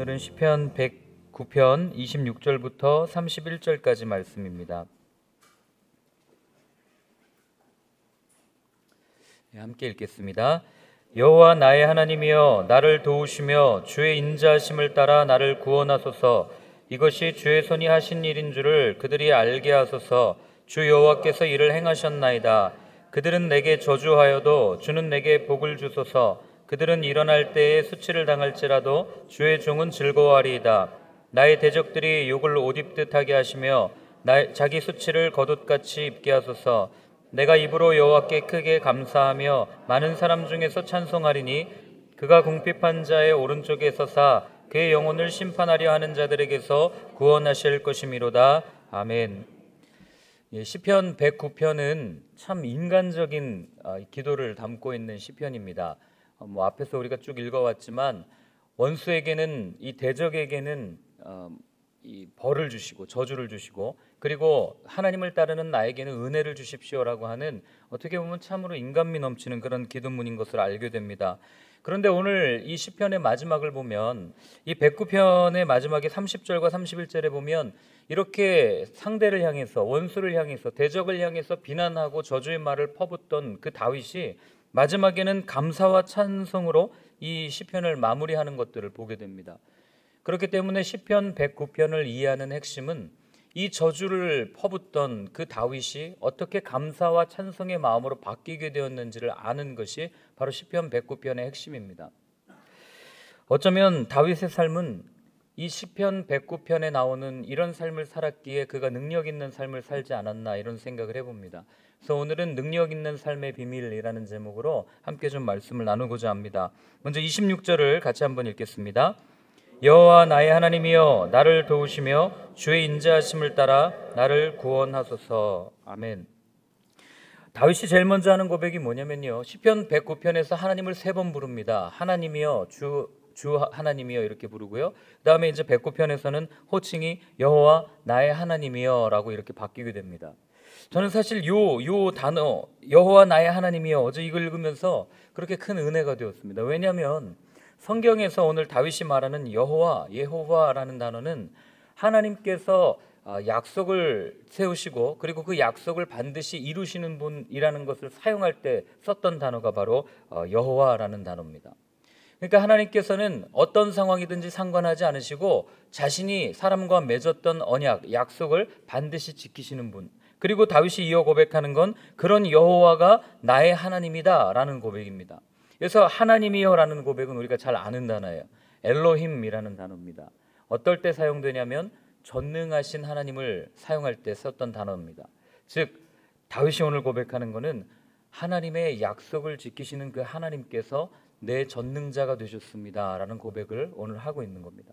오늘은 시편 109편 26절부터 31절까지 말씀입니다. 함께 읽겠습니다. 여호와 나의 하나님이여 나를 도우시며 주의 인자하심을 따라 나를 구원하소서. 이것이 주의 손이 하신 일인 줄을 그들이 알게 하소서. 주 여호와께서 이를 행하셨나이다. 그들은 내게 저주하여도 주는 내게 복을 주소서. 그들은 일어날 때에 수치를 당할지라도 주의 종은 즐거워하리이다. 나의 대적들이 욕을 옷 입듯 하게 하시며 자기 수치를 겉옷같이 입게 하소서. 내가 입으로 여호와께 크게 감사하며 많은 사람 중에서 찬송하리니 그가 궁핍한 자의 오른쪽에 서사 그의 영혼을 심판하려 하는 자들에게서 구원하실 것이미로다. 아멘. 시편 109편은 참 인간적인 기도를 담고 있는 시편입니다. 앞에서 우리가 쭉 읽어왔지만 원수에게는, 이 대적에게는 이 벌을 주시고 저주를 주시고, 그리고 하나님을 따르는 나에게는 은혜를 주십시오라고 하는, 어떻게 보면 참으로 인간미 넘치는 그런 기도문인 것을 알게 됩니다. 그런데 오늘 이 시편의 마지막을 보면, 이 109편의 마지막에 30절과 31절에 보면 이렇게 상대를 향해서, 원수를 향해서, 대적을 향해서 비난하고 저주의 말을 퍼붓던 그 다윗이 마지막에는 감사와 찬송으로 이 시편을 마무리하는 것들을 보게 됩니다. 그렇기 때문에 시편 109편을 이해하는 핵심은 이 저주를 퍼붓던 그 다윗이 어떻게 감사와 찬송의 마음으로 바뀌게 되었는지를 아는 것이 바로 시편 109편의 핵심입니다. 어쩌면 다윗의 삶은 이 시편 109편에 나오는 이런 삶을 살았기에 그가 능력 있는 삶을 살지 않았나, 이런 생각을 해봅니다. 그래서 오늘은 능력 있는 삶의 비밀이라는 제목으로 함께 좀 말씀을 나누고자 합니다. 먼저 26절을 같이 한번 읽겠습니다. 여호와 나의 하나님이여 나를 도우시며 주의 인자하심을 따라 나를 구원하소서. 아멘. 다윗이 제일 먼저 하는 고백이 뭐냐면요, 시편 109편에서 하나님을 3번 부릅니다. 하나님이여, 주 하나님이여 이렇게 부르고요. 그 다음에 이제 109편에서는 호칭이 여호와 나의 하나님이여 라고 이렇게 바뀌게 됩니다. 저는 사실 요 단어 여호와 나의 하나님이여, 어제 이걸 읽으면서 그렇게 큰 은혜가 되었습니다. 왜냐하면 성경에서 오늘 다윗이 말하는 여호와, 예호와라는 단어는 하나님께서 약속을 세우시고 그리고 그 약속을 반드시 이루시는 분이라는 것을 사용할 때 썼던 단어가 바로 여호와라는 단어입니다. 그러니까 하나님께서는 어떤 상황이든지 상관하지 않으시고 자신이 사람과 맺었던 언약, 약속을 반드시 지키시는 분, 그리고 다윗이 이어 고백하는 건 그런 여호와가 나의 하나님이다 라는 고백입니다. 그래서 하나님이여라는 고백은 우리가 잘 아는 단어예요. 엘로힘이라는 단어입니다. 어떨 때 사용되냐면 전능하신 하나님을 사용할 때 썼던 단어입니다. 즉 다윗이 오늘 고백하는 것은 하나님의 약속을 지키시는 그 하나님께서 내 전능자가 되셨습니다 라는 고백을 오늘 하고 있는 겁니다.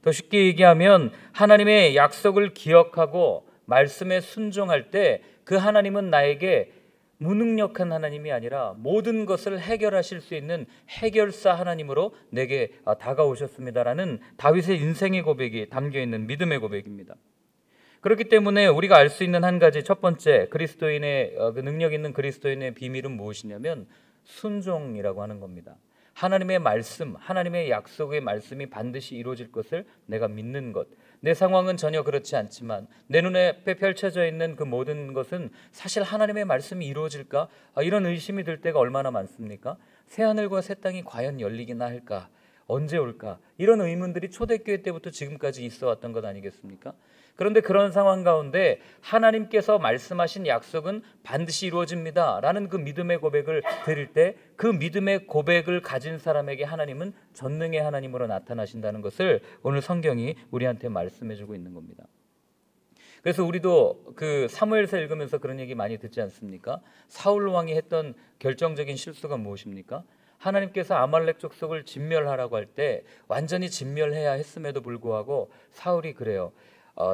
더 쉽게 얘기하면 하나님의 약속을 기억하고 말씀에 순종할 때 그 하나님은 나에게 무능력한 하나님이 아니라 모든 것을 해결하실 수 있는 해결사 하나님으로 내게 다가오셨습니다라는 다윗의 인생의 고백이 담겨있는 믿음의 고백입니다. 그렇기 때문에 우리가 알 수 있는 한 가지, 첫 번째 그리스도인의 그 능력 있는 그리스도인의 비밀은 무엇이냐면 순종이라고 하는 겁니다. 하나님의 말씀, 하나님의 약속의 말씀이 반드시 이루어질 것을 내가 믿는 것. 내 상황은 전혀 그렇지 않지만 내 눈에 펼쳐져 있는 그 모든 것은 사실 하나님의 말씀이 이루어질까? 이런 의심이 들 때가 얼마나 많습니까? 새하늘과 새 땅이 과연 열리기나 할까? 언제 올까? 이런 의문들이 초대교회 때부터 지금까지 있어 왔던 것 아니겠습니까? 그런데 그런 상황 가운데 하나님께서 말씀하신 약속은 반드시 이루어집니다 라는 그 믿음의 고백을 드릴 때 그 믿음의 고백을 가진 사람에게 하나님은 전능의 하나님으로 나타나신다는 것을 오늘 성경이 우리한테 말씀해 주고 있는 겁니다. 그래서 우리도 그 사무엘서 읽으면서 그런 얘기 많이 듣지 않습니까? 사울 왕이 했던 결정적인 실수가 무엇입니까? 하나님께서 아말렉 족속을 진멸하라고 할 때 완전히 진멸해야 했음에도 불구하고 사울이 그래요.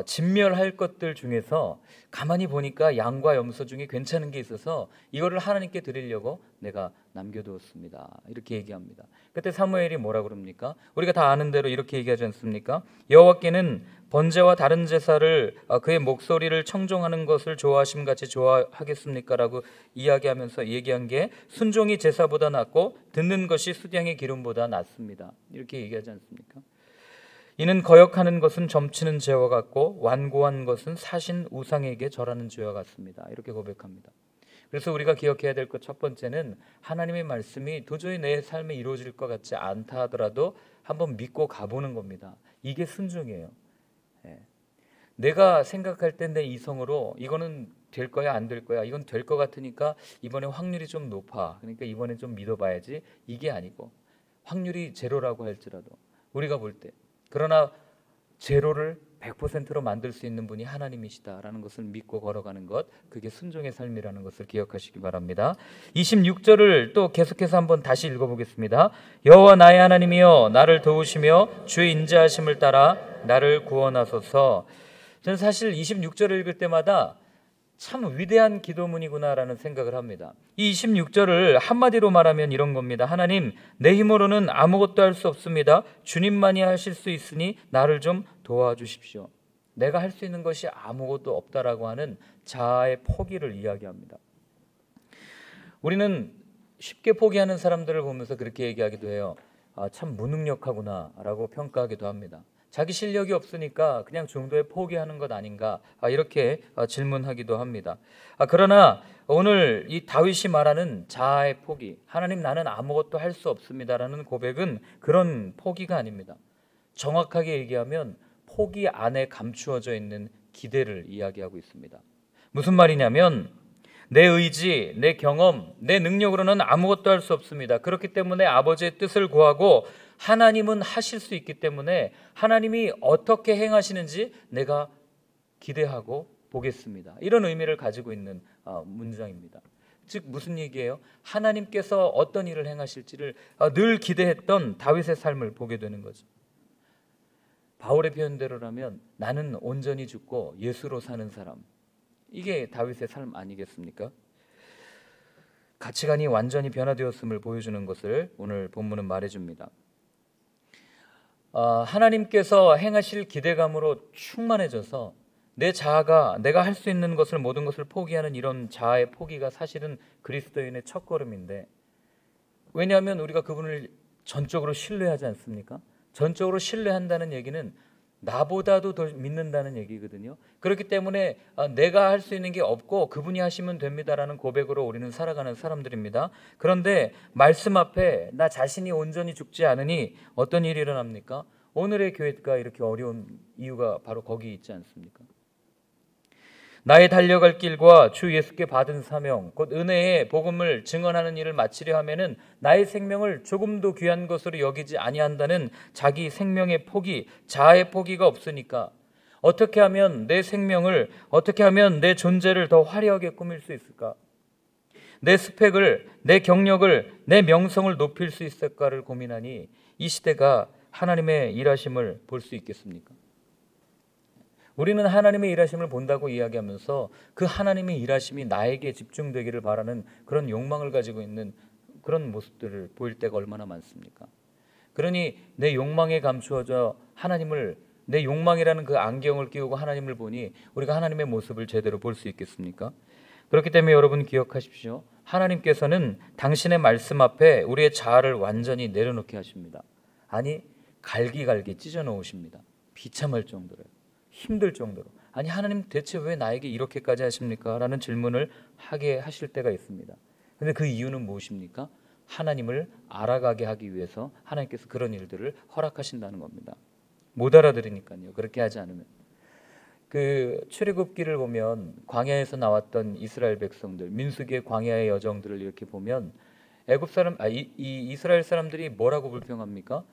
진멸할 것들 중에서 가만히 보니까 양과 염소 중에 괜찮은 게 있어서 이거를 하나님께 드리려고 내가 남겨두었습니다. 이렇게 얘기합니다. 그때 사무엘이 뭐라 그럽니까? 우리가 다 아는 대로 이렇게 얘기하지 않습니까? 여호와께는 번제와 다른 제사를 그의 목소리를 청종하는 것을 좋아하심같이 좋아하겠습니까? 라고 이야기하면서 얘기한 게 순종이 제사보다 낫고 듣는 것이 수량의 기름보다 낫습니다. 이렇게 얘기하지 않습니까? 이는 거역하는 것은 점치는 죄와 같고 완고한 것은 사신 우상에게 절하는 죄와 같습니다. 이렇게 고백합니다. 그래서 우리가 기억해야 될 것 첫 번째는 하나님의 말씀이 도저히 내 삶에 이루어질 것 같지 않다 하더라도 한번 믿고 가보는 겁니다. 이게 순종이에요. 내가 생각할 때 내 이성으로 이거는 될 거야 안 될 거야, 이건 될 것 같으니까 이번에 확률이 좀 높아, 그러니까 이번에 좀 믿어봐야지, 이게 아니고 확률이 제로라고 할지라도 우리가 볼 때, 그러나 제로를 100%로 만들 수 있는 분이 하나님이시다라는 것을 믿고 걸어가는 것, 그게 순종의 삶이라는 것을 기억하시기 바랍니다. 26절을 또 계속해서 한번 다시 읽어보겠습니다. 여호와 나의 하나님이여 나를 도우시며 주의 인자하심을 따라 나를 구원하소서. 저는 사실 26절을 읽을 때마다 참 위대한 기도문이구나라는 생각을 합니다. 이 26절을 한마디로 말하면 이런 겁니다. 하나님, 내 힘으로는 아무것도 할 수 없습니다. 주님만이 하실 수 있으니 나를 좀 도와주십시오. 내가 할 수 있는 것이 아무것도 없다라고 하는 자아의 포기를 이야기합니다. 우리는 쉽게 포기하는 사람들을 보면서 그렇게 얘기하기도 해요. 참 무능력하구나 라고 평가하기도 합니다. 자기 실력이 없으니까 그냥 중도에 포기하는 것 아닌가, 이렇게 질문하기도 합니다. 그러나 오늘 이 다윗이 말하는 자아의 포기, 하나님 나는 아무것도 할 수 없습니다라는 고백은 그런 포기가 아닙니다. 정확하게 얘기하면 포기 안에 감추어져 있는 기대를 이야기하고 있습니다. 무슨 말이냐면 내 의지, 내 경험, 내 능력으로는 아무것도 할 수 없습니다. 그렇기 때문에 아버지의 뜻을 구하고 하나님은 하실 수 있기 때문에 하나님이 어떻게 행하시는지 내가 기대하고 보겠습니다. 이런 의미를 가지고 있는 문장입니다. 즉 무슨 얘기예요? 하나님께서 어떤 일을 행하실지를 늘 기대했던 다윗의 삶을 보게 되는 거죠. 바울의 표현대로라면 나는 온전히 죽고 예수로 사는 사람, 이게 다윗의 삶 아니겠습니까? 가치관이 완전히 변화되었음을 보여주는 것을 오늘 본문은 말해줍니다. 하나님께서 행하실 기대감으로 충만해져서 내 자아가 내가 할 수 있는 것을 모든 것을 포기하는 이런 자아의 포기가 사실은 그리스도인의 첫걸음인데, 왜냐하면 우리가 그분을 전적으로 신뢰하지 않습니까? 전적으로 신뢰한다는 얘기는 나보다도 더 믿는다는 얘기거든요. 그렇기 때문에 내가 할 수 있는 게 없고 그분이 하시면 됩니다라는 고백으로 우리는 살아가는 사람들입니다. 그런데 말씀 앞에 나 자신이 온전히 죽지 않으니 어떤 일이 일어납니까? 오늘의 교회가 이렇게 어려운 이유가 바로 거기 있지 않습니까? 나의 달려갈 길과 주 예수께 받은 사명, 곧 은혜의 복음을 증언하는 일을 마치려 하면은 나의 생명을 조금도 귀한 것으로 여기지 아니한다는 자기 생명의 포기, 자아의 포기가 없으니까 어떻게 하면 내 생명을, 어떻게 하면 내 존재를 더 화려하게 꾸밀 수 있을까? 내 스펙을, 내 경력을, 내 명성을 높일 수 있을까를 고민하니 이 시대가 하나님의 일하심을 볼 수 있겠습니까? 우리는 하나님의 일하심을 본다고 이야기하면서 그 하나님의 일하심이 나에게 집중되기를 바라는 그런 욕망을 가지고 있는 그런 모습들을 보일 때가 얼마나 많습니까? 그러니 내 욕망에 감추어져 하나님을, 내 욕망이라는 그 안경을 끼우고 하나님을 보니 우리가 하나님의 모습을 제대로 볼 수 있겠습니까? 그렇기 때문에 여러분 기억하십시오. 하나님께서는 당신의 말씀 앞에 우리의 자아를 완전히 내려놓게 하십니다. 아니 갈기갈기 찢어 놓으십니다. 비참할 정도로, 힘들 정도로. 아니 하나님 대체 왜 나에게 이렇게까지 하십니까? 라는 질문을 하게 하실 때가 있습니다. 그런데 그 이유는 무엇입니까? 하나님을 알아가게 하기 위해서 하나님께서 그런 일들을 허락하신다는 겁니다. 못 알아들으니까요. 그렇게 하지 않으면. 그 출애굽기를 보면 광야에서 나왔던 이스라엘 백성들, 민수기의 광야의 여정들을 이렇게 보면 애굽 사람, 이스라엘 사람들이 뭐라고 불평합니까?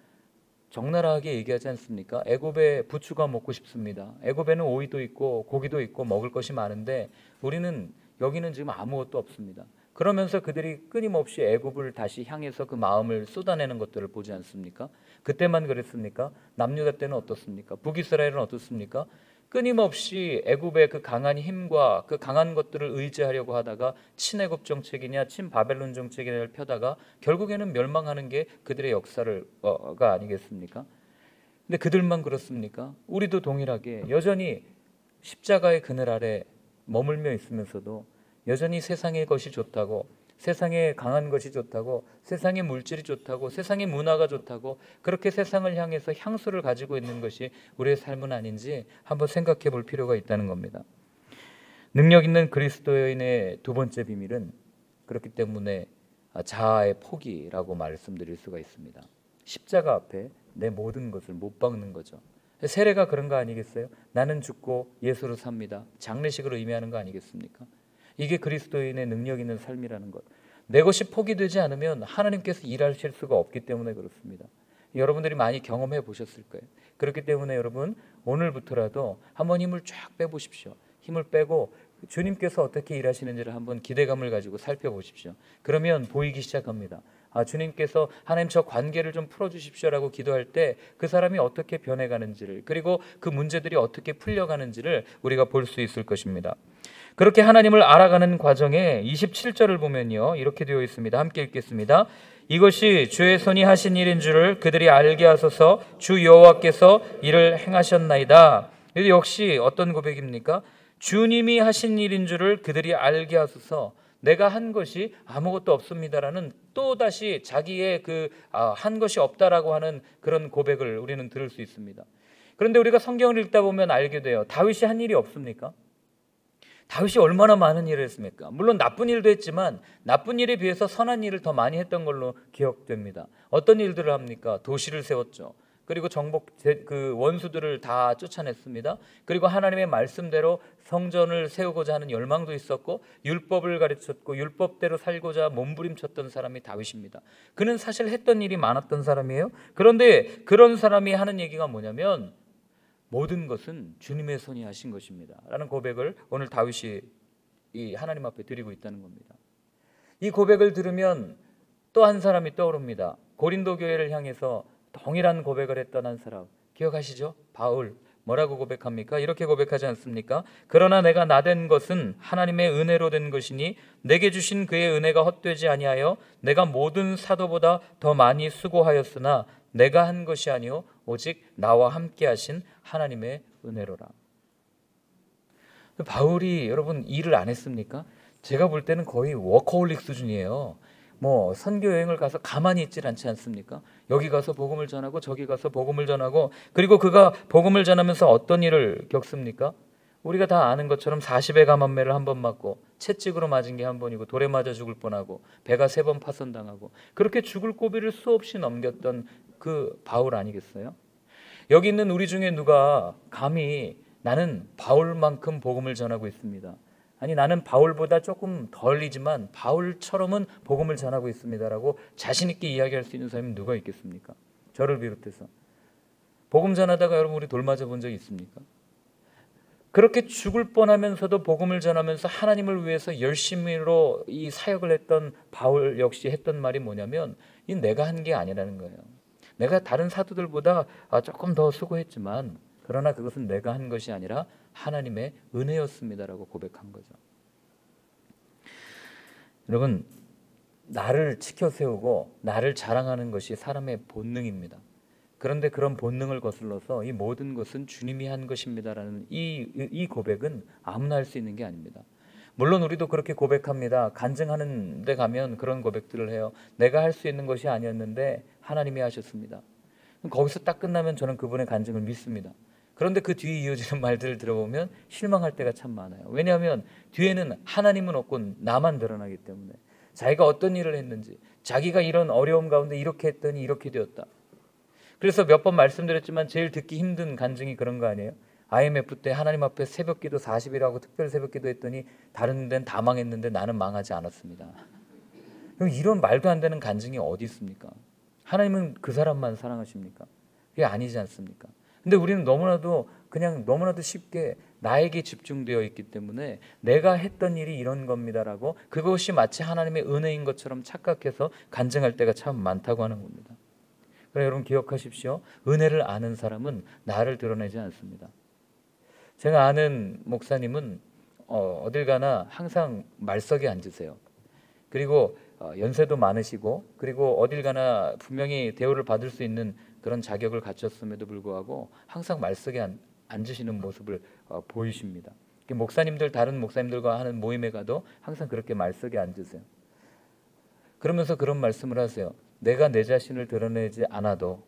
적나라하게 얘기하지 않습니까? 애굽에 부추가 먹고 싶습니다. 애굽에는 오이도 있고 고기도 있고 먹을 것이 많은데 우리는 여기는 지금 아무것도 없습니다. 그러면서 그들이 끊임없이 애굽을 다시 향해서 그 마음을 쏟아내는 것들을 보지 않습니까? 그때만 그랬습니까? 남유다 때는 어떻습니까? 북이스라엘은 어떻습니까? 끊임없이 애굽의 그 강한 힘과 그 강한 것들을 의지하려고 하다가 친애굽 정책이냐 친바벨론 정책이냐를 펴다가 결국에는 멸망하는 게 그들의 역사가 아니겠습니까? 근데 그들만 그렇습니까? 우리도 동일하게 여전히 십자가의 그늘 아래 머물며 있으면서도 여전히 세상의 것이 좋다고, 세상에 강한 것이 좋다고, 세상의 물질이 좋다고, 세상의 문화가 좋다고 그렇게 세상을 향해서 향수를 가지고 있는 것이 우리의 삶은 아닌지 한번 생각해 볼 필요가 있다는 겁니다. 능력 있는 그리스도인의 두 번째 비밀은 그렇기 때문에 자아의 포기라고 말씀드릴 수가 있습니다. 십자가 앞에 내 모든 것을 못 박는 거죠. 세례가 그런 거 아니겠어요? 나는 죽고 예수로 삽니다. 장례식으로 의미하는 거 아니겠습니까? 이게 그리스도인의 능력 있는 삶이라는 것. 내 것이 포기되지 않으면 하나님께서 일하실 수가 없기 때문에 그렇습니다. 여러분들이 많이 경험해 보셨을 거예요. 그렇기 때문에 여러분 오늘부터라도 한번 힘을 쫙 빼보십시오. 힘을 빼고 주님께서 어떻게 일하시는지를 한번 기대감을 가지고 살펴보십시오. 그러면 보이기 시작합니다. 주님께서 하나님 저 관계를 좀 풀어주십시오라고 기도할 때 그 사람이 어떻게 변해가는지를, 그리고 그 문제들이 어떻게 풀려가는지를 우리가 볼 수 있을 것입니다. 그렇게 하나님을 알아가는 과정에 27절을 보면요, 이렇게 되어 있습니다. 함께 읽겠습니다. 이것이 주의 손이 하신 일인 줄을 그들이 알게 하소서. 주 여호와께서 이를 행하셨나이다. 이도 역시 어떤 고백입니까? 주님이 하신 일인 줄을 그들이 알게 하소서. 내가 한 것이 아무것도 없습니다라는 또다시 자기의 한 것이 없다라고 하는 그런 고백을 우리는 들을 수 있습니다. 그런데 우리가 성경을 읽다 보면 알게 돼요. 다윗이 한 일이 없습니까? 다윗이 얼마나 많은 일을 했습니까? 물론 나쁜 일도 했지만 나쁜 일에 비해서 선한 일을 더 많이 했던 걸로 기억됩니다. 어떤 일들을 합니까? 도시를 세웠죠. 그리고 원수들을 다 쫓아냈습니다. 그리고 하나님의 말씀대로 성전을 세우고자 하는 열망도 있었고, 율법을 가르쳤고 율법대로 살고자 몸부림쳤던 사람이 다윗입니다. 그는 사실 했던 일이 많았던 사람이에요. 그런데 그런 사람이 하는 얘기가 뭐냐면 모든 것은 주님의 손이 하신 것입니다 라는 고백을 오늘 다윗이 이 하나님 앞에 드리고 있다는 겁니다. 이 고백을 들으면 또 한 사람이 떠오릅니다. 고린도 교회를 향해서 동일한 고백을 했던 한 사람 기억하시죠? 바울. 뭐라고 고백합니까? 이렇게 고백하지 않습니까? 그러나 내가 나된 것은 하나님의 은혜로 된 것이니 내게 주신 그의 은혜가 헛되지 아니하여 내가 모든 사도보다 더 많이 수고하였으나 내가 한 것이 아니요 오직 나와 함께 하신 하나님의 은혜로라. 바울이 여러분 일을 안 했습니까? 제가 볼 때는 거의 워커홀릭 수준이에요. 선교 여행을 가서 가만히 있질 않지 않습니까? 여기 가서 복음을 전하고 저기 가서 복음을 전하고, 그리고 그가 복음을 전하면서 어떤 일을 겪습니까? 우리가 다 아는 것처럼 40의 감암매를 한 번 맞고 채찍으로 맞은 게 한 번이고 돌에 맞아 죽을 뻔하고 배가 3번 파손당하고 그렇게 죽을 고비를 수없이 넘겼던 그 바울 아니겠어요? 여기 있는 우리 중에 누가 감히 나는 바울만큼 복음을 전하고 있습니다, 아니 나는 바울보다 조금 덜이지만 바울처럼은 복음을 전하고 있습니다라고 자신 있게 이야기할 수 있는 사람이 누가 있겠습니까? 저를 비롯해서. 복음 전하다가 여러분 우리 돌 맞아 본 적 있습니까? 그렇게 죽을 뻔하면서도 복음을 전하면서 하나님을 위해서 열심히로 이 사역을 했던 바울 역시 했던 말이 뭐냐면 이 내가 한 게 아니라는 거예요. 내가 다른 사도들보다 조금 더 수고했지만 그러나 그것은 내가 한 것이 아니라 하나님의 은혜였습니다라고 고백한 거죠. 여러분, 나를 치켜 세우고 나를 자랑하는 것이 사람의 본능입니다. 그런데 그런 본능을 거슬러서 이 모든 것은 주님이 한 것입니다라는 이 고백은 아무나 할 수 있는 게 아닙니다. 물론 우리도 그렇게 고백합니다. 간증하는 데 가면 그런 고백들을 해요. 내가 할 수 있는 것이 아니었는데 하나님이 하셨습니다. 거기서 딱 끝나면 저는 그분의 간증을 믿습니다. 그런데 그 뒤에 이어지는 말들을 들어보면 실망할 때가 참 많아요. 왜냐하면 뒤에는 하나님은 없고 나만 드러나기 때문에 자기가 어떤 일을 했는지, 자기가 이런 어려움 가운데 이렇게 했더니 이렇게 되었다. 그래서 몇 번 말씀드렸지만 제일 듣기 힘든 간증이 그런 거 아니에요? IMF 때 하나님 앞에 새벽기도 40일하고 특별 새벽기도 했더니 다른 데는 다 망했는데 나는 망하지 않았습니다. 이런 말도 안 되는 간증이 어디 있습니까? 하나님은 그 사람만 사랑하십니까? 그게 아니지 않습니까? 근데 우리는 너무나도 쉽게 나에게 집중되어 있기 때문에 내가 했던 일이 이런 겁니다라고 그것이 마치 하나님의 은혜인 것처럼 착각해서 간증할 때가 참 많다고 하는 겁니다. 그래서 여러분 기억하십시오. 은혜를 아는 사람은 나를 드러내지 않습니다. 제가 아는 목사님은 어딜 가나 항상 말석에 앉으세요. 그리고 연세도 많으시고 그리고 어딜 가나 분명히 대우를 받을 수 있는 그런 자격을 갖췄음에도 불구하고 항상 말석에 앉으시는 모습을 보이십니다. 다른 목사님들과 하는 모임에 가도 항상 그렇게 말석에 앉으세요. 그러면서 그런 말씀을 하세요. 내가 내 자신을 드러내지 않아도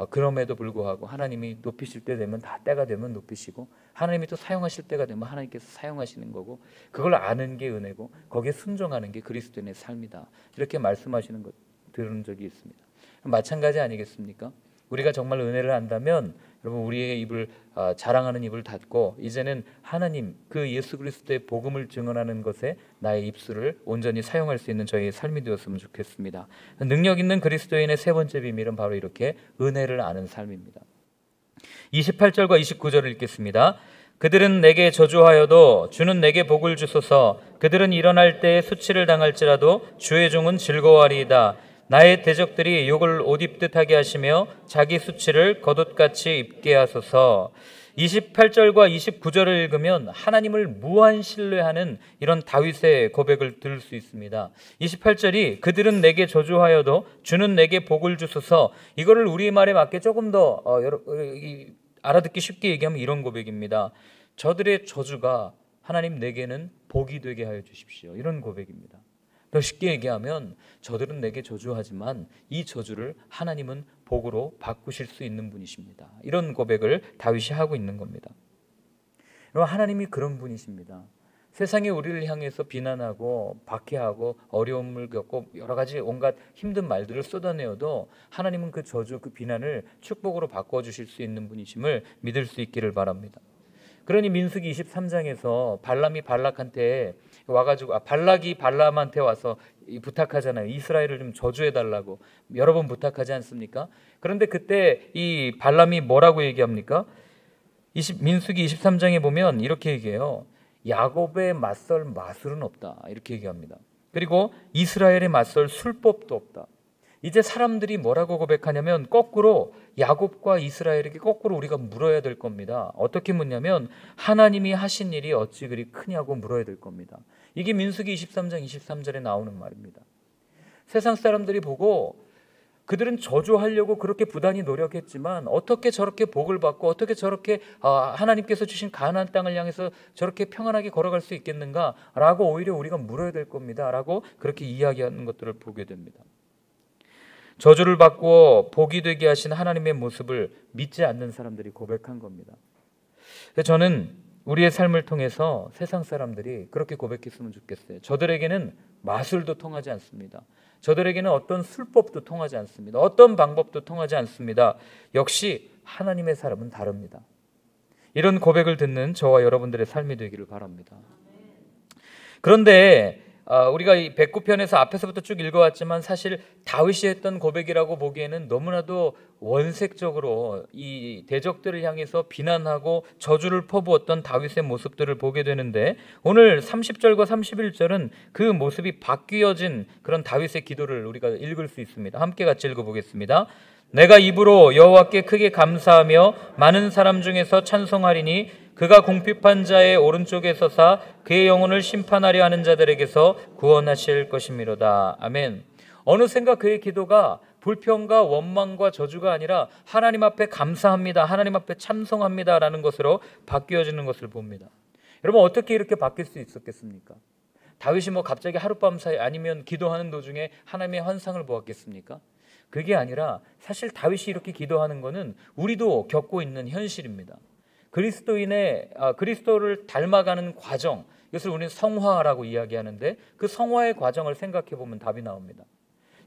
그럼에도 불구하고 하나님이 높이실 때 되면 다 때가 되면 높이시고 하나님이 또 사용하실 때가 되면 하나님께서 사용하시는 거고 그걸 아는 게 은혜고 거기에 순종하는 게 그리스도인의 삶이다. 이렇게 말씀하시는 것 들은 적이 있습니다. 마찬가지 아니겠습니까? 우리가 정말 은혜를 안다면 여러분 우리의 입을 자랑하는 입을 닫고 이제는 하나님 그 예수 그리스도의 복음을 증언하는 것에 나의 입술을 온전히 사용할 수 있는 저희의 삶이 되었으면 좋겠습니다. 능력 있는 그리스도인의 세 번째 비밀은 바로 이렇게 은혜를 아는 삶입니다. 28절과 29절을 읽겠습니다. 그들은 내게 저주하여도 주는 내게 복을 주소서. 그들은 일어날 때에 수치를 당할지라도 주의 종은 즐거워하리이다. 나의 대적들이 욕을 옷 입듯 하게 하시며 자기 수치를 겉옷같이 입게 하소서. 28절과 29절을 읽으면 하나님을 무한 신뢰하는 이런 다윗의 고백을 들을 수 있습니다. 28절이 그들은 내게 저주하여도 주는 내게 복을 주소서. 이거를 우리말에 맞게 조금 더 알아듣기 쉽게 얘기하면 이런 고백입니다. 저들의 저주가 하나님 내게는 복이 되게 하여 주십시오. 이런 고백입니다. 더 쉽게 얘기하면 저들은 내게 저주하지만 이 저주를 하나님은 복으로 바꾸실 수 있는 분이십니다. 이런 고백을 다윗이 하고 있는 겁니다. 여러분 하나님이 그런 분이십니다. 세상에 우리를 향해서 비난하고 박해하고 어려움을 겪고 여러 가지 온갖 힘든 말들을 쏟아내어도 하나님은 그 저주 그 비난을 축복으로 바꿔주실 수 있는 분이심을 믿을 수 있기를 바랍니다. 그러니 민수기 23장에서 발람이 발락한테 와가지고 발락이 발람한테 와서 부탁하잖아요. 이스라엘을 좀 저주해달라고 여러 번 부탁하지 않습니까? 그런데 그때 이 발람이 뭐라고 얘기합니까? 민수기 23장에 보면 이렇게 얘기해요. 야곱에 맞설 마술은 없다 이렇게 얘기합니다. 그리고 이스라엘에 맞설 술법도 없다. 이제 사람들이 뭐라고 고백하냐면 거꾸로 야곱과 이스라엘에게 거꾸로 우리가 물어야 될 겁니다. 어떻게 묻냐면 하나님이 하신 일이 어찌 그리 크냐고 물어야 될 겁니다. 이게 민수기 23장 23절에 나오는 말입니다. 세상 사람들이 보고 그들은 저주하려고 그렇게 부단히 노력했지만 어떻게 저렇게 복을 받고 어떻게 저렇게 하나님께서 주신 가나안 땅을 향해서 저렇게 평안하게 걸어갈 수 있겠는가라고 오히려 우리가 물어야 될 겁니다. 라고 그렇게 이야기하는 것들을 보게 됩니다. 저주를 바꾸어 복이 되게 하신 하나님의 모습을 믿지 않는 사람들이 고백한 겁니다. 저는 우리의 삶을 통해서 세상 사람들이 그렇게 고백했으면 좋겠어요. 저들에게는 마술도 통하지 않습니다. 저들에게는 어떤 술법도 통하지 않습니다. 어떤 방법도 통하지 않습니다. 역시 하나님의 사람은 다릅니다. 이런 고백을 듣는 저와 여러분들의 삶이 되기를 바랍니다. 그런데 우리가 이 백구편에서 앞에서부터 쭉 읽어왔지만 사실 다윗이 했던 고백이라고 보기에는 너무나도 원색적으로 이 대적들을 향해서 비난하고 저주를 퍼부었던 다윗의 모습들을 보게 되는데 오늘 30절과 31절은 그 모습이 바뀌어진 그런 다윗의 기도를 우리가 읽을 수 있습니다. 함께 같이 읽어보겠습니다. 내가 입으로 여호와께 크게 감사하며 많은 사람 중에서 찬송하리니 그가 궁핍한 자의 오른쪽에 서사 그의 영혼을 심판하려 하는 자들에게서 구원하실 것이미로다. 아멘. 어느샌가 그의 기도가 불평과 원망과 저주가 아니라 하나님 앞에 감사합니다, 하나님 앞에 찬송합니다 라는 것으로 바뀌어지는 것을 봅니다. 여러분 어떻게 이렇게 바뀔 수 있었겠습니까? 다윗이 갑자기 하룻밤 사이 아니면 기도하는 도중에 하나님의 환상을 보았겠습니까? 그게 아니라 사실 다윗이 이렇게 기도하는 것은 우리도 겪고 있는 현실입니다. 그리스도를 닮아가는 과정, 이것을 우리는 성화라고 이야기하는데 그 성화의 과정을 생각해 보면 답이 나옵니다.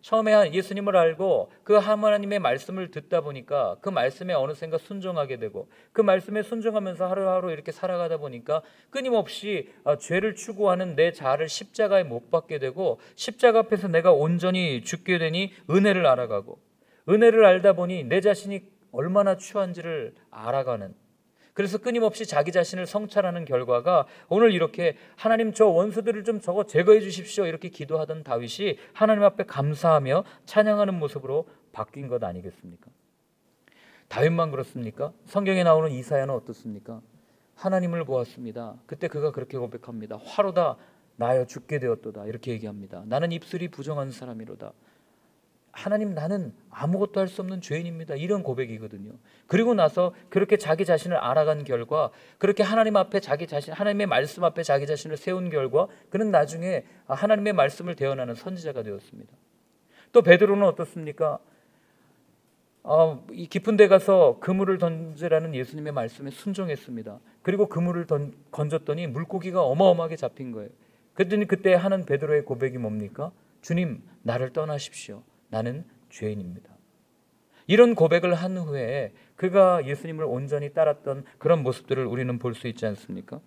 처음에 예수님을 알고 그 하나님의 말씀을 듣다 보니까 그 말씀에 어느샌가 순종하게 되고 그 말씀에 순종하면서 하루하루 이렇게 살아가다 보니까 끊임없이 죄를 추구하는 내 자아를 십자가에 못 박게 되고 십자가 앞에서 내가 온전히 죽게 되니 은혜를 알아가고 은혜를 알다 보니 내 자신이 얼마나 추한지를 알아가는, 그래서 끊임없이 자기 자신을 성찰하는 결과가 오늘 이렇게 하나님 저 원수들을 좀 저거 제거해 주십시오 이렇게 기도하던 다윗이 하나님 앞에 감사하며 찬양하는 모습으로 바뀐 것 아니겠습니까? 다윗만 그렇습니까? 성경에 나오는 이사야는 어떻습니까? 하나님을 보았습니다. 그때 그가 그렇게 고백합니다. 화로다 나여 죽게 되었도다 이렇게 얘기합니다. 나는 입술이 부정한 사람이로다. 하나님 나는 아무것도 할 수 없는 죄인입니다. 이런 고백이거든요. 그리고 나서 그렇게 자기 자신을 알아간 결과, 그렇게 하나님 앞에 자기 자신, 하나님의 말씀 앞에 자기 자신을 세운 결과 그는 나중에 하나님의 말씀을 대언하는 선지자가 되었습니다. 또 베드로는 어떻습니까? 이 깊은 데 가서 그물을 던지라는 예수님의 말씀에 순종했습니다. 그리고 그물을 건졌더니 물고기가 어마어마하게 잡힌 거예요. 그랬더니 그때 하는 베드로의 고백이 뭡니까? 주님, 나를 떠나십시오. 나는 죄인입니다. 이런 고백을 한 후에 그가 예수님을 온전히 따랐던 그런 모습들을 우리는 볼 수 있지 않습니까?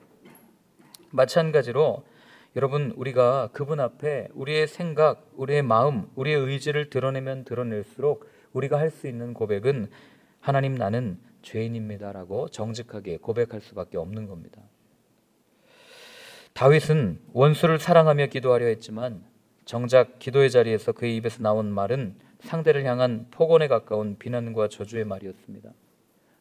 마찬가지로 여러분, 우리가 그분 앞에 우리의 생각, 우리의 마음, 우리의 의지를 드러내면 드러낼수록 우리가 할 수 있는 고백은 하나님, 나는 죄인입니다라고 정직하게 고백할 수밖에 없는 겁니다. 다윗은 원수를 사랑하며 기도하려 했지만 정작 기도의 자리에서 그의 입에서 나온 말은 상대를 향한 폭언에 가까운 비난과 저주의 말이었습니다.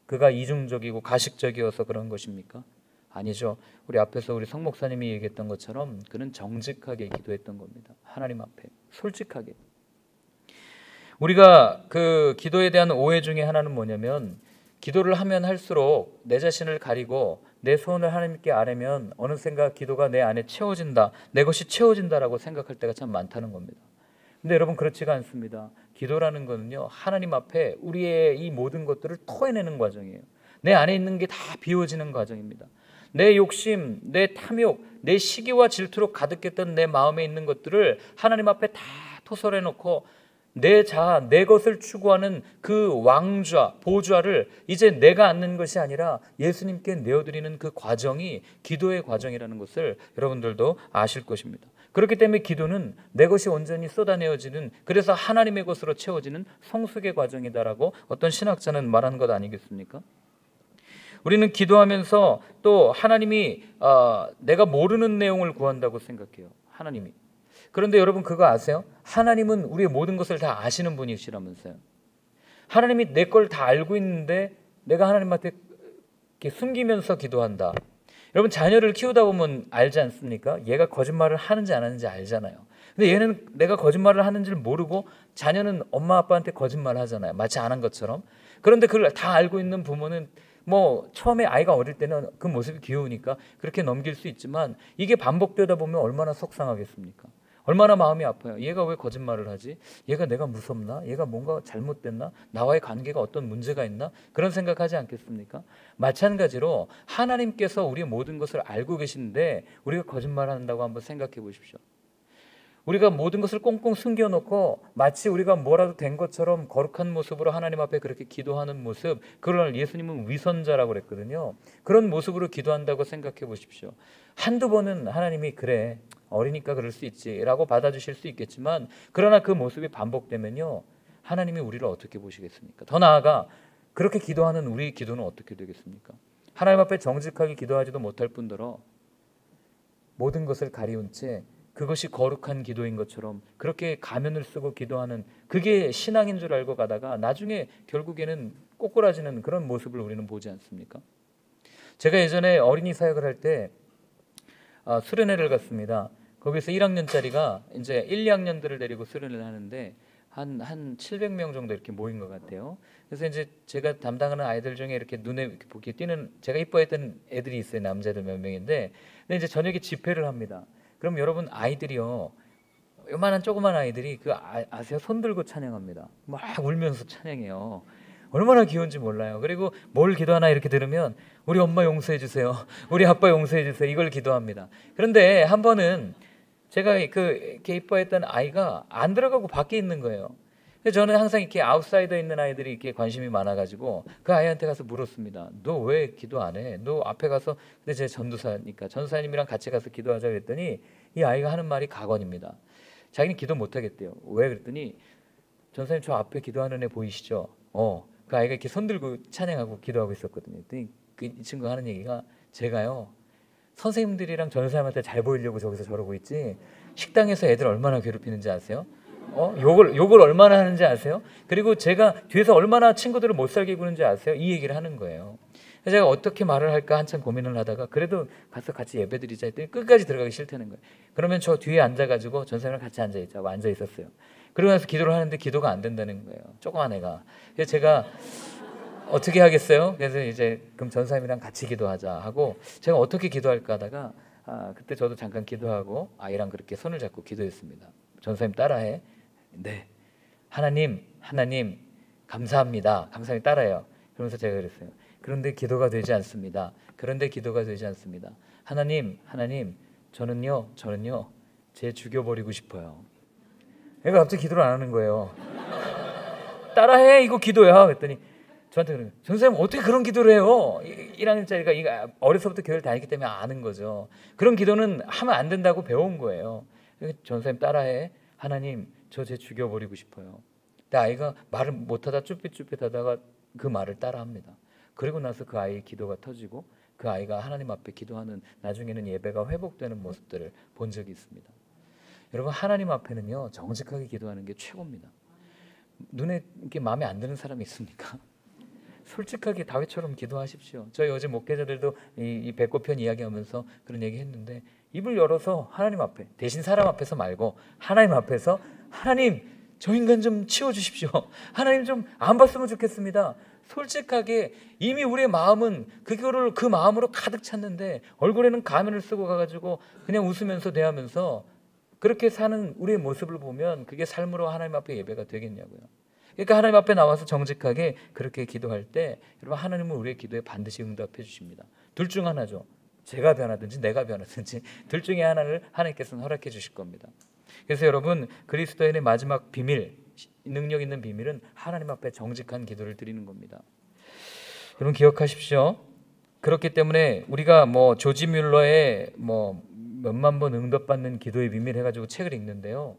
그가 이중적이고 가식적이어서 그런 것입니까? 아니죠. 우리 앞에서 우리 성 목사님이 얘기했던 것처럼 그는 정직하게 기도했던 겁니다. 하나님 앞에 솔직하게. 우리가 그 기도에 대한 오해 중에 하나는 뭐냐면, 기도를 하면 할수록 내 자신을 가리고 내 소원을 하나님께 아뢰면 어느샌가 기도가 내 안에 채워진다, 내 것이 채워진다라고 생각할 때가 참 많다는 겁니다. 근데 여러분, 그렇지가 않습니다. 기도라는 거는요, 하나님 앞에 우리의 이 모든 것들을 토해내는 과정이에요. 내 안에 있는 게 다 비워지는 과정입니다. 내 욕심, 내 탐욕, 내 시기와 질투로 가득했던 내 마음에 있는 것들을 하나님 앞에 다 토설해 놓고 내 자아, 내 것을 추구하는 그 왕좌, 보좌를 이제 내가 앉는 것이 아니라 예수님께 내어드리는 그 과정이 기도의 과정이라는 것을 여러분들도 아실 것입니다. 그렇기 때문에 기도는 내 것이 온전히 쏟아내어지는, 그래서 하나님의 것으로 채워지는 성숙의 과정이다라고 어떤 신학자는 말한 것 아니겠습니까? 우리는 기도하면서 또 하나님이 내가 모르는 내용을 구한다고 생각해요. 하나님이. 그런데 여러분, 그거 아세요? 하나님은 우리의 모든 것을 다 아시는 분이시라면서요. 하나님이 내 걸 다 알고 있는데 내가 하나님한테 이렇게 숨기면서 기도한다. 여러분, 자녀를 키우다 보면 알지 않습니까? 얘가 거짓말을 하는지 안 하는지 알잖아요. 근데 얘는 내가 거짓말을 하는지를 모르고, 자녀는 엄마 아빠한테 거짓말을 하잖아요. 마치 안 한 것처럼. 그런데 그걸 다 알고 있는 부모는 처음에 아이가 어릴 때는 그 모습이 귀여우니까 그렇게 넘길 수 있지만, 이게 반복되다 보면 얼마나 속상하겠습니까? 얼마나 마음이 아파요. 얘가 왜 거짓말을 하지? 얘가 내가 무섭나? 얘가 뭔가 잘못됐나? 나와의 관계가 어떤 문제가 있나? 그런 생각하지 않겠습니까? 마찬가지로 하나님께서 우리의 모든 것을 알고 계신데 우리가 거짓말을 한다고 한번 생각해 보십시오. 우리가 모든 것을 꽁꽁 숨겨놓고 마치 우리가 뭐라도 된 것처럼 거룩한 모습으로 하나님 앞에 그렇게 기도하는 모습, 그걸 예수님은 위선자라고 그랬거든요. 그런 모습으로 기도한다고 생각해 보십시오. 한두 번은 하나님이 그래, 어리니까 그럴 수 있지 라고 받아주실 수 있겠지만, 그러나 그 모습이 반복되면요, 하나님이 우리를 어떻게 보시겠습니까? 더 나아가 그렇게 기도하는 우리 기도는 어떻게 되겠습니까? 하나님 앞에 정직하게 기도하지도 못할 뿐더러 모든 것을 가리운 채 그것이 거룩한 기도인 것처럼 그렇게 가면을 쓰고 기도하는, 그게 신앙인 줄 알고 가다가 나중에 결국에는 꼬꾸라지는 그런 모습을 우리는 보지 않습니까? 제가 예전에 어린이 사역을 할 때 수련회를 갔습니다. 거기서 1학년짜리가 이제 1, 2학년들을 데리고 수련회를 하는데 한 700명 정도 이렇게 모인 것 같아요. 그래서 이제 제가 담당하는 아이들 중에 이렇게 눈에 이렇게 보기에 띄는, 제가 이뻐했던 애들이 있어요. 남자들 몇 명인데, 근데 이제 저녁에 집회를 합니다. 그럼 여러분, 아이들이요, 요만한 조그만 아이들이 아세요? 손 들고 찬양합니다. 막 울면서 찬양해요. 얼마나 귀여운지 몰라요. 그리고 뭘 기도하나 이렇게 들으면 우리 엄마 용서해 주세요, 우리 아빠 용서해 주세요, 이걸 기도합니다. 그런데 한 번은 제가 이렇게 이뻐했던 아이가 안 들어가고 밖에 있는 거예요. 그래서 저는 항상 이렇게 아웃사이더 있는 아이들이 이렇게 관심이 많아가지고 그 아이한테 가서 물었습니다. 너 왜 기도 안 해? 너 앞에 가서, 근데 제 전도사니까 전도사님이랑 같이 가서 기도하자 그랬더니 이 아이가 하는 말이 가관입니다. 자기는 기도 못 하겠대요. 왜? 그랬더니 전도사님, 저 앞에 기도하는 애 보이시죠? 그 아이가 이렇게 손 들고 찬양하고 기도하고 있었거든요. 그랬더니 이 친구가 하는 얘기가, 제가요, 선생님들이랑 전도사님한테 잘 보이려고 저기서 저러고 있지, 식당에서 애들 얼마나 괴롭히는지 아세요? 욕을 얼마나 하는지 아세요? 그리고 제가 뒤에서 얼마나 친구들을 못 살게 구는지 아세요? 이 얘기를 하는 거예요. 그래서 제가 어떻게 말을 할까 한참 고민을 하다가 그래도 가서 같이 예배드리자 했더니 끝까지 들어가기 싫다는 거예요. 그러면 저 뒤에 앉아가지고 전사님이랑 같이 앉아있자고 앉아있었어요. 그러고 나서 기도를 하는데 기도가 안 된다는 거예요. 조그만 애가. 그래서 제가 어떻게 하겠어요? 그래서 이제 그럼 전사님이랑 같이 기도하자 하고 제가 어떻게 기도할까 하다가 그때 저도 잠깐 기도하고 아이랑 그렇게 손을 잡고 기도했습니다. 전사님 따라해. 네. 하나님 감사합니다. 감사히 따라해요. 그러면서 제가 그랬어요. 그런데 기도가 되지 않습니다. 하나님 저는요 쟤 죽여버리고 싶어요. 얘가 갑자기 기도를 안 하는 거예요. 따라해, 이거 기도야. 그랬더니 저한테 그래요. 전선생님 어떻게 그런 기도를 해요? 1학년짜리가 이거 어려서부터 교회를 다니기 때문에 아는 거죠. 그런 기도는 하면 안 된다고 배운 거예요. 전선생님 따라해. 하나님 저 쟤 죽여버리고 싶어요. 근데 아이가 말을 못하다 쭈삣쭈삣하다가 그 말을 따라합니다. 그리고 나서 그 아이의 기도가 터지고 그 아이가 하나님 앞에 기도하는, 나중에는 예배가 회복되는 모습들을 본 적이 있습니다. 여러분, 하나님 앞에는요 정직하게 기도하는 게 최고입니다. 눈에 이렇게 마음에 안 드는 사람이 있습니까? 솔직하게 다윗처럼 기도하십시오. 저희 어제 목회자들도 이 배꼽편 이야기하면서 그런 얘기 했는데, 입을 열어서 하나님 앞에, 대신 사람 앞에서 말고 하나님 앞에서, 하나님 저 인간 좀 치워주십시오. 하나님 좀 안 봤으면 좋겠습니다. 솔직하게, 이미 우리의 마음은 그거를 그 마음으로 가득 찼는데 얼굴에는 가면을 쓰고 가가지고 그냥 웃으면서 대하면서 그렇게 사는 우리의 모습을 보면 그게 삶으로 하나님 앞에 예배가 되겠냐고요. 그러니까 하나님 앞에 나와서 정직하게 그렇게 기도할 때 여러분, 하나님은 우리의 기도에 반드시 응답해 주십니다. 둘 중 하나죠. 제가 변하든지 내가 변하든지 둘 중에 하나를 하나님께서는 허락해 주실 겁니다. 그래서 여러분, 그리스도인의 마지막 비밀, 능력 있는 비밀은 하나님 앞에 정직한 기도를 드리는 겁니다. 여러분 기억하십시오. 그렇기 때문에 우리가 조지 뮬러의 몇만 번 응답받는 기도의 비밀 해가지고 책을 읽는데요,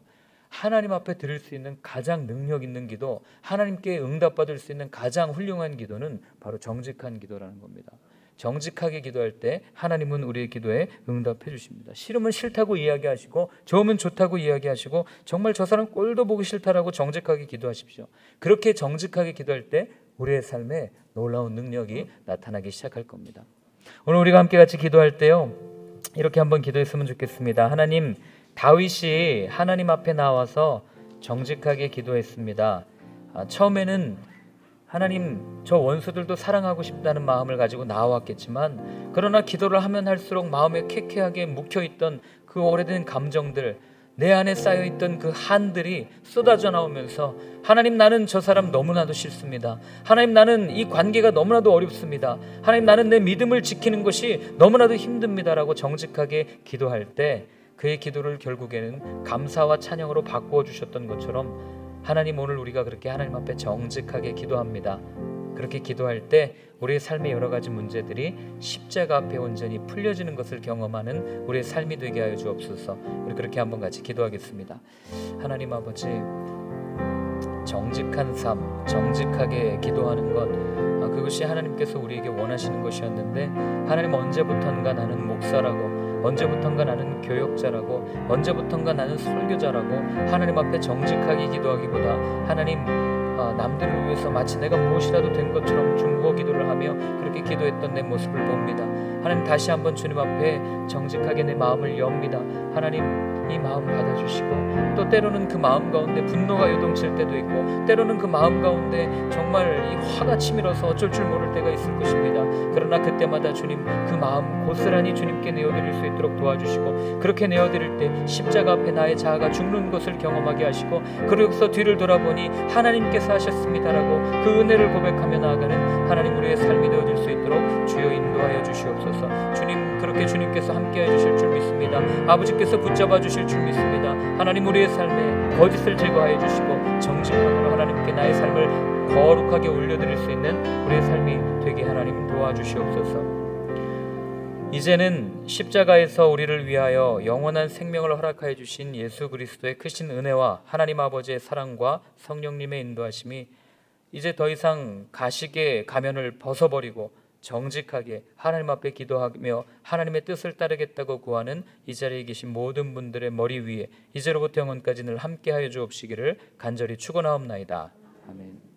하나님 앞에 드릴 수 있는 가장 능력 있는 기도, 하나님께 응답받을 수 있는 가장 훌륭한 기도는 바로 정직한 기도라는 겁니다. 정직하게 기도할 때 하나님은 우리의 기도에 응답해 주십니다. 싫으면 싫다고 이야기하시고, 좋으면 좋다고 이야기하시고, 정말 저 사람 꼴도 보기 싫다라고 정직하게 기도하십시오. 그렇게 정직하게 기도할 때 우리의 삶에 놀라운 능력이 나타나기 시작할 겁니다. 오늘 우리가 함께 같이 기도할 때요, 이렇게 한번 기도했으면 좋겠습니다. 하나님, 다윗이 하나님 앞에 나와서 정직하게 기도했습니다. 처음에는 하나님, 저 원수들도 사랑하고 싶다는 마음을 가지고 나왔겠지만, 그러나 기도를 하면 할수록 마음에 쾌쾌하게 묵혀있던 그 오래된 감정들, 내 안에 쌓여있던 그 한들이 쏟아져 나오면서, 하나님 나는 저 사람 너무나도 싫습니다. 하나님 나는 이 관계가 너무나도 어렵습니다. 하나님 나는 내 믿음을 지키는 것이 너무나도 힘듭니다라고 정직하게 기도할 때 그의 기도를 결국에는 감사와 찬양으로 바꾸어 주셨던 것처럼, 하나님 오늘 우리가 그렇게 하나님 앞에 정직하게 기도합니다. 그렇게 기도할 때 우리의 삶의 여러 가지 문제들이 십자가 앞에 온전히 풀려지는 것을 경험하는 우리의 삶이 되게 하여 주옵소서. 우리 그렇게 한번 같이 기도하겠습니다. 하나님 아버지, 정직한 삶, 정직하게 기도하는 것, 그것이 하나님께서 우리에게 원하시는 것이었는데, 하나님 언제부턴가 나는 목사라고, 언제부턴가 나는 교역자라고, 언제부턴가 나는 설교자라고 하나님 앞에 정직하게 기도하기보다 하나님 남들을 위해서 마치 내가 무엇이라도 된 것처럼 중보 기도를 하며 그렇게 기도했던 내 모습을 봅니다. 하나님, 다시 한번 주님 앞에 정직하게 내 마음을 엽니다. 하나님, 이 마음 받아주시고, 또 때로는 그 마음 가운데 분노가 요동칠 때도 있고, 때로는 그 마음 가운데 정말 이 화가 치밀어서 어쩔 줄 모를 때가 있을 것입니다. 그러나 그때마다 주님, 그 마음 고스란히 주님께 내어드릴 수 있도록 도와주시고, 그렇게 내어드릴 때 십자가 앞에 나의 자아가 죽는 것을 경험하게 하시고, 그러고서 뒤를 돌아보니 하나님께서 하셨습니다라고 그 은혜를 고백하며 나아가는 하나님, 우리의 삶이 되어질 수 있도록 주여 인도하여 주시옵소서. 주님, 그렇게 주님께서 함께해 주실 줄 믿습니다. 아버지께서 붙잡아 주실 줄 믿습니다. 하나님, 우리의 삶에 거짓을 제거하여 주시고 정직함으로 하나님께 나의 삶을 거룩하게 올려드릴 수 있는 우리의 삶이 되게 하나님 도와주시옵소서. 이제는 십자가에서 우리를 위하여 영원한 생명을 허락하여 주신 예수 그리스도의 크신 은혜와 하나님 아버지의 사랑과 성령님의 인도하심이 이제 더 이상 가식의 가면을 벗어버리고 정직하게 하나님 앞에 기도하며 하나님의 뜻을 따르겠다고 구하는 이 자리에 계신 모든 분들의 머리 위에 이제로부터 영원까지 늘 함께하여 주옵시기를 간절히 축원하옵나이다. 아멘.